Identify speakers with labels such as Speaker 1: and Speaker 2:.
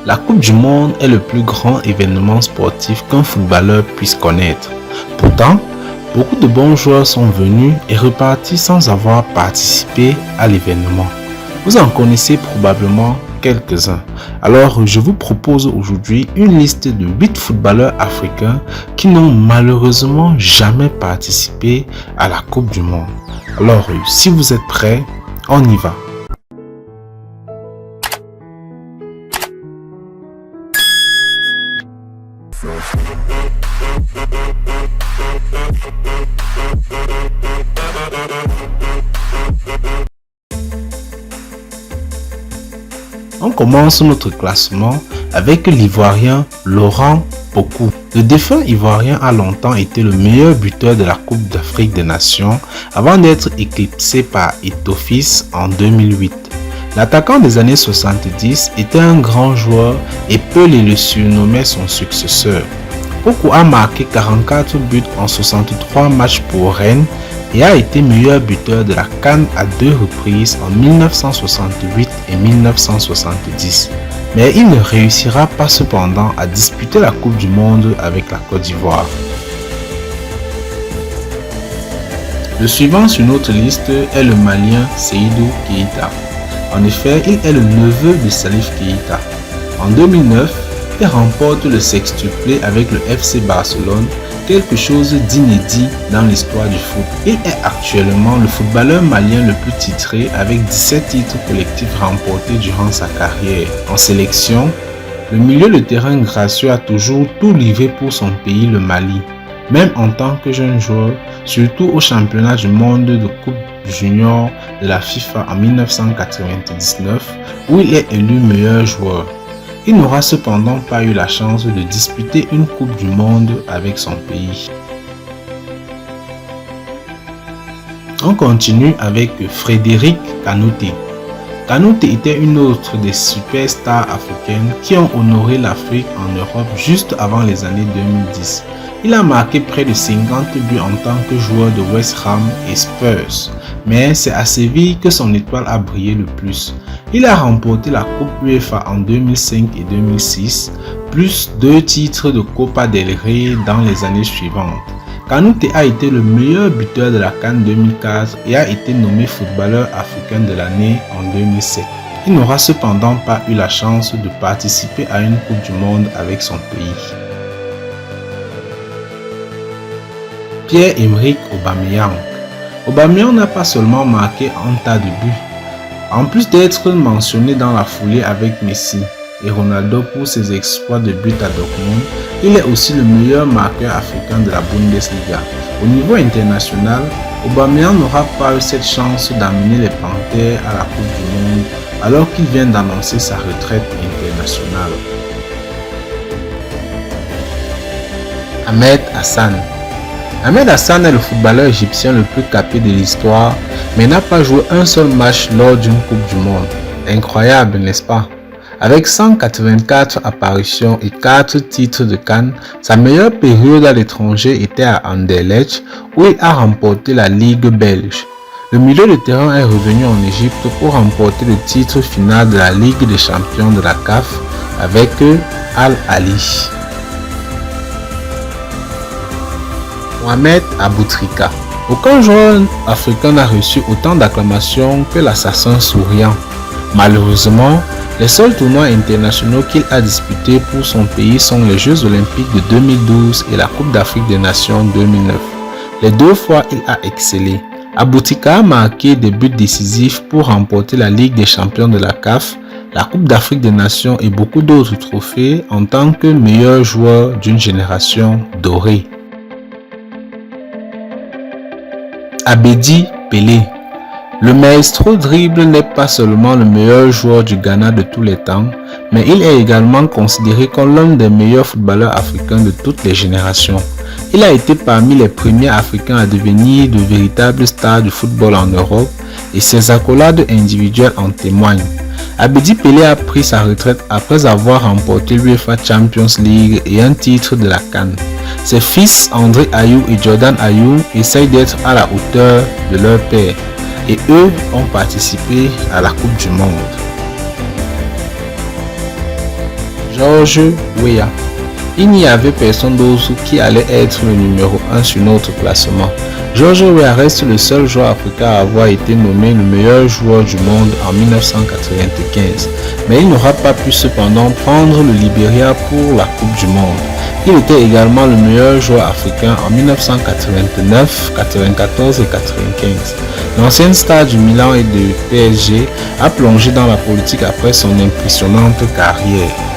Speaker 1: La Coupe du Monde est le plus grand événement sportif qu'un footballeur puisse connaître. Pourtant, beaucoup de bons joueurs sont venus et repartis sans avoir participé à l'événement. Vous en connaissez probablement quelques-uns. Alors, je vous propose aujourd'hui une liste de 8 footballeurs africains qui n'ont malheureusement jamais participé à la Coupe du Monde. Alors, si vous êtes prêts, on y va. On commence notre classement avec l'Ivoirien Laurent Pokou. Le défunt Ivoirien a longtemps été le meilleur buteur de la Coupe d'Afrique des Nations avant d'être éclipsé par Eto'o en 2008. L'attaquant des années 70 était un grand joueur et Pelé le surnommait son successeur. Pokou a marqué 44 buts en 63 matchs pour Rennes et a été meilleur buteur de la CAN à 2 reprises en 1968 et 1970. Mais il ne réussira pas cependant à disputer la Coupe du Monde avec la Côte d'Ivoire. Le suivant sur notre liste est le Malien Seydou Keita. En effet, il est le neveu de Salif Keita. En 2009, il remporte le sextuplé avec le FC Barcelone, quelque chose d'inédit dans l'histoire du foot. Il est actuellement le footballeur malien le plus titré avec 17 titres collectifs remportés durant sa carrière. En sélection, le milieu de terrain gracieux a toujours tout livré pour son pays, le Mali. Même en tant que jeune joueur, surtout au championnat du monde de Coupe Junior de la FIFA en 1999, où il est élu meilleur joueur. Il n'aura cependant pas eu la chance de disputer une Coupe du Monde avec son pays. On continue avec Frédéric Kanouté. Kanouté était une autre des superstars africaines qui ont honoré l'Afrique en Europe juste avant les années 2010. Il a marqué près de 50 buts en tant que joueur de West Ham et Spurs, mais c'est à Séville que son étoile a brillé le plus. Il a remporté la Coupe UEFA en 2005 et 2006, plus 2 titres de Copa del Rey dans les années suivantes. Kanouté a été le meilleur buteur de la CAN 2004 et a été nommé footballeur africain de l'année en 2007. Il n'aura cependant pas eu la chance de participer à une Coupe du Monde avec son pays. Pierre-Emerick Aubameyang. Aubameyang n'a pas seulement marqué un tas de buts. En plus d'être mentionné dans la foulée avec Messi et Ronaldo pour ses exploits de but à Dortmund, il est aussi le meilleur marqueur africain de la Bundesliga. Au niveau international, Aubameyang n'aura pas eu cette chance d'amener les Panthères à la Coupe du Monde alors qu'il vient d'annoncer sa retraite internationale. Ahmed Hassan. Ahmed Hassan est le footballeur égyptien le plus capé de l'histoire, mais n'a pas joué un seul match lors d'une Coupe du Monde. Incroyable, n'est-ce pas? Avec 184 apparitions et 4 titres de CAN, sa meilleure période à l'étranger était à Anderlecht, où il a remporté la Ligue belge. Le milieu de terrain est revenu en Égypte pour remporter le titre final de la Ligue des champions de la CAF avec Al Ahly. Mohamed Aboutrika. Aucun joueur africain n'a reçu autant d'acclamations que l'assassin souriant. Malheureusement, les seuls tournois internationaux qu'il a disputés pour son pays sont les Jeux Olympiques de 2012 et la Coupe d'Afrique des Nations 2009. Les 2 fois, il a excellé. Aboutrika a marqué des buts décisifs pour remporter la Ligue des champions de la CAF, la Coupe d'Afrique des Nations et beaucoup d'autres trophées en tant que meilleur joueur d'une génération dorée. Abedi Pelé. Le maestro dribble n'est pas seulement le meilleur joueur du Ghana de tous les temps, mais il est également considéré comme l'un des meilleurs footballeurs africains de toutes les générations. Il a été parmi les premiers Africains à devenir de véritables stars du football en Europe et ses accolades individuelles en témoignent. Abedi Pelé a pris sa retraite après avoir remporté l'UEFA Champions League et un titre de la CAN. Ses fils André Ayew et Jordan Ayew essayent d'être à la hauteur de leur père et eux ont participé à la Coupe du Monde. George Weah. Il n'y avait personne d'autre qui allait être le numéro 1 sur notre classement. George Weah reste le seul joueur africain à avoir été nommé le meilleur joueur du monde en 1995. Mais il n'aura pas pu cependant prendre le Libéria pour la Coupe du Monde. Il était également le meilleur joueur africain en 1989, 94 et 95. L'ancienne star du Milan et du PSG a plongé dans la politique après son impressionnante carrière.